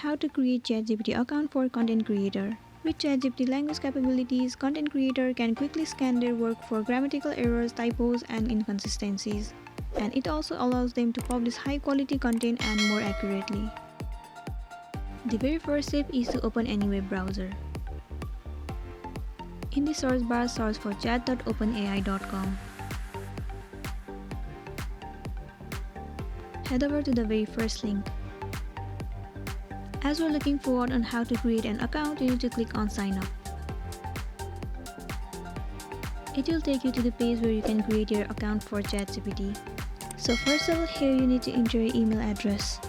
how to create ChatGPT account for content creator. With ChatGPT language capabilities, content creator can quickly scan their work for grammatical errors, typos, and inconsistencies. And it also allows them to publish high-quality content and more accurately. The very first step is to open any web browser. In the search bar, search for chat.openai.com. Head over to the very first link. As we're looking forward on how to create an account, you need to click on sign up. It will take you to the page where you can create your account for ChatGPT. So first of all, here you need to enter your email address.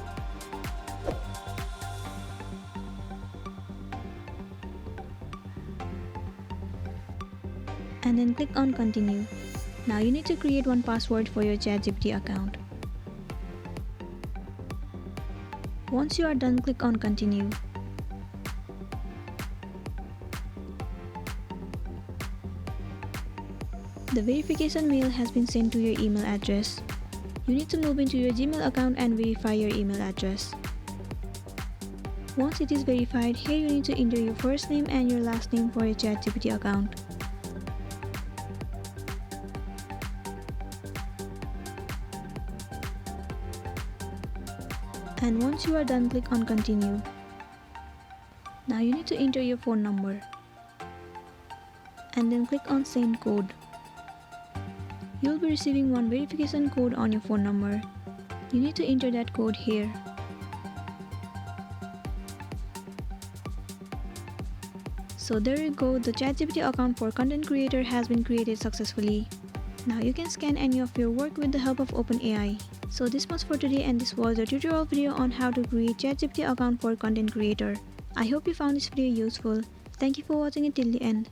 And then click on continue. Now you need to create one password for your ChatGPT account. Once you are done, click on continue. The verification mail has been sent to your email address. You need to move into your Gmail account and verify your email address. Once it is verified, here you need to enter your first name and your last name for your ChatGPT account. And once you are done, click on continue. Now you need to enter your phone number. And then click on send code. You'll be receiving one verification code on your phone number. You need to enter that code here. So there you go, the ChatGPT account for content creator has been created successfully. Now you can scan any of your work with the help of OpenAI. So this much for today, and this was a tutorial video on how to create ChatGPT account for content creator. I hope you found this video useful. Thank you for watching it till the end.